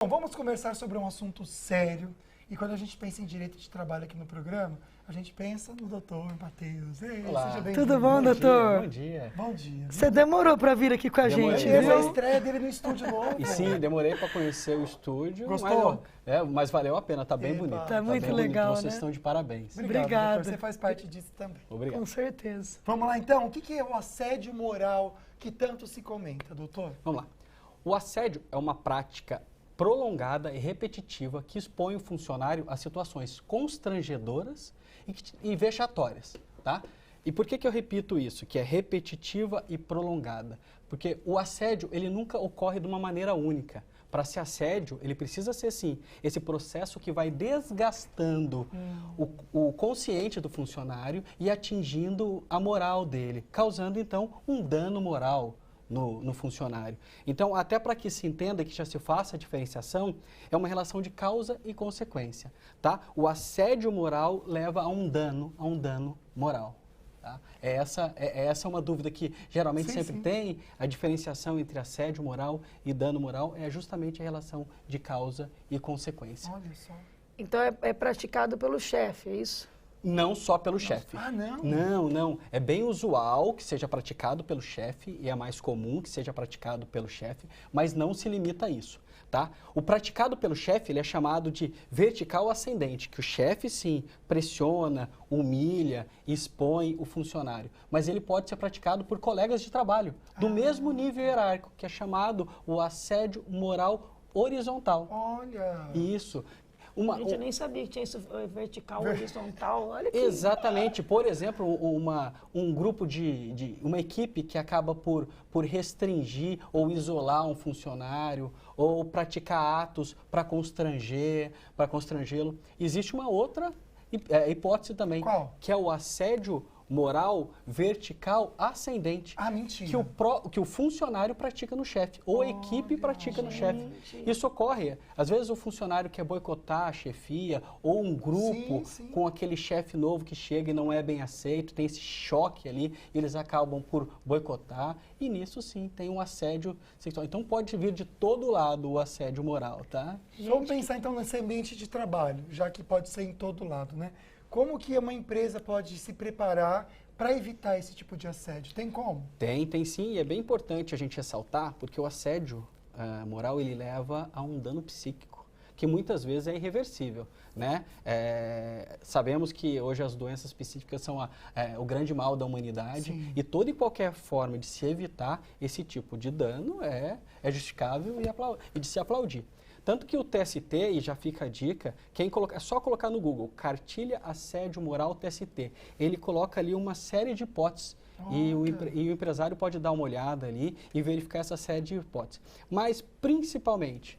Bom, vamos conversar sobre um assunto sério. E quando a gente pensa em direito de trabalho aqui no programa, a gente pensa no doutor Matheus. Ei, Olá. seja bem-vindo. Tudo bom, doutor? Bom dia. Bom dia. Você demorou para vir aqui com a gente, Essa é a viu? estreia dele no estúdio novo. E sim, demorei para conhecer o estúdio. Gostou? Mas valeu a pena, tá bem Epa. bonito. Tá muito bem legal, bonito. Vocês né? estão de parabéns. Obrigado. Doutor, você faz parte disso também. Obrigado. Com certeza. Vamos lá, então. O que é o assédio moral que tanto se comenta, doutor? Vamos lá. O assédio é uma prática prolongada e repetitiva que expõe o funcionário a situações constrangedoras e vexatórias, tá? E por que eu repito isso, que é repetitiva e prolongada? Porque o assédio, ele nunca ocorre de uma maneira única. Para ser assédio, ele precisa ser, sim, esse processo que vai desgastando o consciente do funcionário e atingindo a moral dele, causando, então, um dano moral no funcionário. Então, até para que se entenda que já se faça a diferenciação, é uma relação de causa e consequência, tá? O assédio moral leva a um dano moral. Tá? Essa é uma dúvida que geralmente sempre tem. A diferenciação entre assédio moral e dano moral é justamente a relação de causa e consequência. Olha só. Então é praticado pelo chefe, é isso? Não só pelo chefe. Ah, não? Não. É bem usual que seja praticado pelo chefe e é mais comum que seja praticado pelo chefe, mas não se limita a isso, tá? O praticado pelo chefe, ele é chamado de vertical ascendente, que o chefe, sim, pressiona, humilha, expõe o funcionário, mas ele pode ser praticado por colegas de trabalho, do mesmo nível hierárquico, que é chamado o assédio moral horizontal. Olha. Isso. A gente nem sabia que tinha isso vertical, horizontal, olha que... Exatamente. Por exemplo, um grupo uma equipe que acaba por restringir ou isolar um funcionário ou praticar atos para constrangê-lo. Existe uma outra hipótese também. Qual? Que é o assédio moral vertical ascendente. Ah, mentira. Que o funcionário pratica no chefe, ou a equipe pratica no chefe. Isso ocorre. Às vezes o funcionário quer boicotar a chefia, ou um grupo com aquele chefe novo que chega e não é bem aceito, tem esse choque ali, e eles acabam por boicotar, e nisso sim tem um assédio sexual. Então pode vir de todo lado o assédio moral, tá? Vamos pensar então nesse ambiente de trabalho, já que pode ser em todo lado, né? Como que uma empresa pode se preparar para evitar esse tipo de assédio? Tem como? Tem sim, e é bem importante a gente ressaltar, porque o assédio moral, ele leva a um dano psíquico, que muitas vezes é irreversível, né? Sabemos que hoje as doenças psíquicas são o grande mal da humanidade, e toda e qualquer forma de se evitar esse tipo de dano é justificável e de se aplaudir. Tanto que o TST, e já fica a dica, é só colocar no Google, cartilha assédio moral TST. Ele coloca ali uma série de hipóteses e o empresário pode dar uma olhada ali e verificar essa série de hipóteses. Mas, principalmente,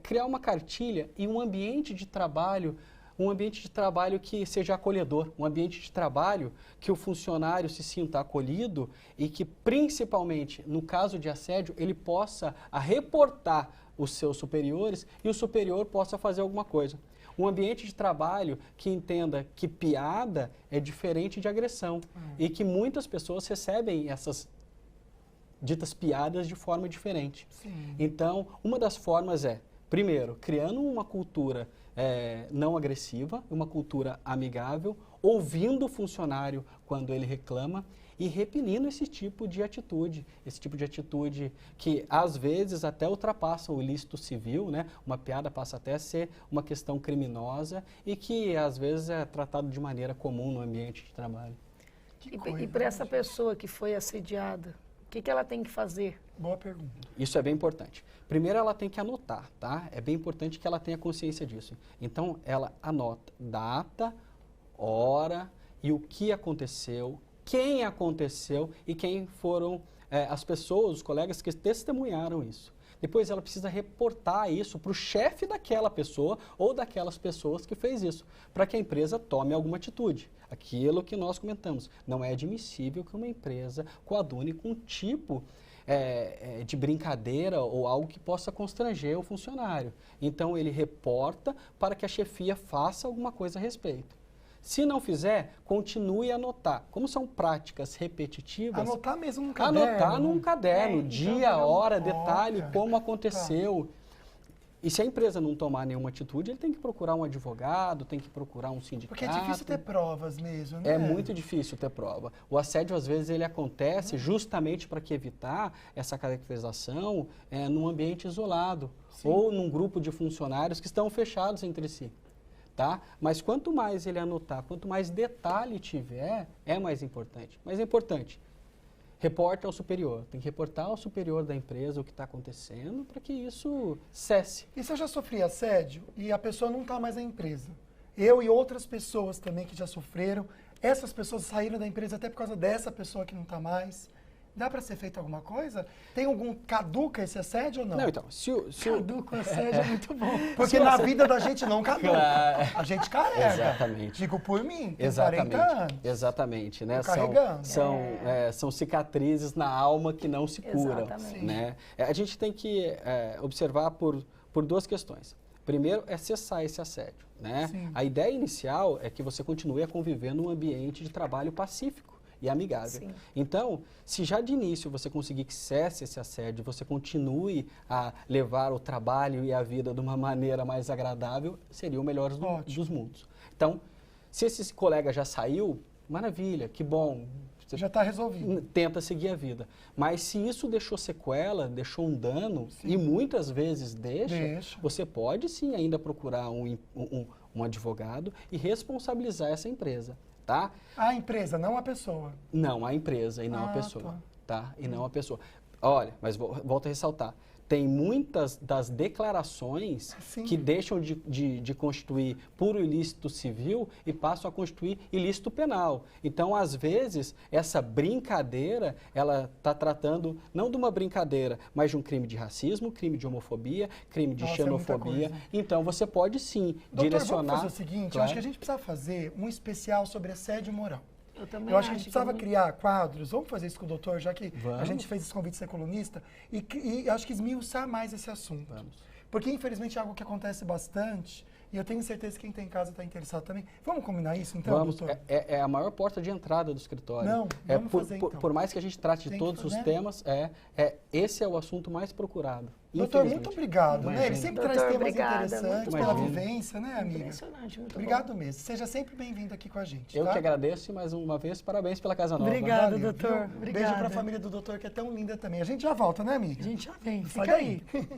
criar uma cartilha e um ambiente de trabalho que seja acolhedor, um ambiente de trabalho que o funcionário se sinta acolhido e que, principalmente, no caso de assédio, ele possa reportar os seus superiores e o superior possa fazer alguma coisa. Um ambiente de trabalho que entenda que piada é diferente de agressão e que muitas pessoas recebem essas ditas piadas de forma diferente. Então, uma das formas primeiro, criando uma cultura não agressiva, uma cultura amigável, ouvindo o funcionário quando ele reclama e repelindo esse tipo de atitude que às vezes até ultrapassa o ilícito civil, né? Uma piada passa até a ser uma questão criminosa e que às vezes é tratado de maneira comum no ambiente de trabalho. E para essa pessoa que foi assediada, o que ela tem que fazer? Boa pergunta. Isso é bem importante. Primeiro ela tem que anotar, tá? É bem importante que ela tenha consciência disso. Então ela anota data, hora e o que aconteceu, quem aconteceu e quem foram as pessoas, os colegas que testemunharam isso. Depois ela precisa reportar isso para o chefe daquela pessoa ou daquelas pessoas que fez isso, para que a empresa tome alguma atitude. Aquilo que nós comentamos, não é admissível que uma empresa coadune com um tipo de brincadeira ou algo que possa constranger o funcionário. Então ele reporta para que a chefia faça alguma coisa a respeito. Se não fizer, continue a anotar. Como são práticas repetitivas... Anotar mesmo num caderno. Anotar num caderno, dia, hora, detalhe, como aconteceu. E se a empresa não tomar nenhuma atitude, ele tem que procurar um advogado, tem que procurar um sindicato. Porque é difícil ter provas mesmo, né? É muito difícil ter prova. O assédio, às vezes, ele acontece justamente para que evitar essa caracterização num ambiente isolado ou num grupo de funcionários que estão fechados entre si. Tá? Mas quanto mais ele anotar, quanto mais detalhe tiver, é mais importante. Mas é importante. Reporte ao superior. Tem que reportar ao superior da empresa o que está acontecendo para que isso cesse. E se eu já sofri assédio e a pessoa não está mais na empresa? Eu e outras pessoas também que já sofreram, essas pessoas saíram da empresa até por causa dessa pessoa que não está mais. Dá para ser feito alguma coisa? Tem algum caduca esse assédio ou não? Não, então, Caduca o assédio é muito bom. Porque na vida da gente não caduca. Claro. A gente carrega. Exatamente. Digo por mim, tem Exatamente. 40 anos. Exatamente, né? Tô carregando. São cicatrizes na alma que não se curam. Exatamente. Né? A gente tem que observar por duas questões. Primeiro é cessar esse assédio. Né? A ideia inicial é que você continue a conviver num ambiente de trabalho pacífico e amigável. Sim. Então, se já de início você conseguir que cesse esse assédio, você continue a levar o trabalho e a vida de uma maneira mais agradável, seria o melhor dos mundos. Então, se esse colega já saiu, maravilha, que bom. Você já está resolvido. Tenta seguir a vida. Mas se isso deixou sequela, deixou um dano, e muitas vezes deixa, você pode sim ainda procurar um advogado e responsabilizar essa empresa. Tá? A empresa, não a pessoa. Não, a empresa e não a pessoa. Tá? E não a pessoa. Olha, mas volto a ressaltar. Tem muitas das declarações que deixam de constituir puro ilícito civil e passam a constituir ilícito penal. Então, às vezes, essa brincadeira, ela está tratando não de uma brincadeira, mas de um crime de racismo, crime de homofobia, crime de xenofobia. Então, você pode sim direcionar... Vamos fazer o seguinte, eu acho que a gente precisa fazer um especial sobre assédio moral. Eu também Eu acho que a gente precisava criar quadros, vamos fazer isso com o doutor, já que Vamos. a gente fez esse convite de ser colunista, e acho que esmiuçar mais esse assunto. Vamos. Porque, infelizmente, é algo que acontece bastante, e eu tenho certeza que quem tem em casa está interessado também. Vamos combinar isso, então, Vamos. doutor? É a maior porta de entrada do escritório. Não, vamos fazer, então. Por mais que a gente trate de Tem todos que os fazer. temas, esse é o assunto mais procurado. Doutor, muito obrigado, né? Ele sempre traz temas obrigada, interessantes muito pela bom. vivência, né, amiga? Impressionante, muito Obrigado bom. mesmo. Seja sempre bem-vindo aqui com a gente, Eu tá? que agradeço e mais uma vez, parabéns pela Casa Nova. Obrigada, Valeu, doutor. viu? Obrigada. Beijo pra família do doutor, que é tão linda também. A gente já volta, né, amiga? A gente já vem, Sai fica aí. daí.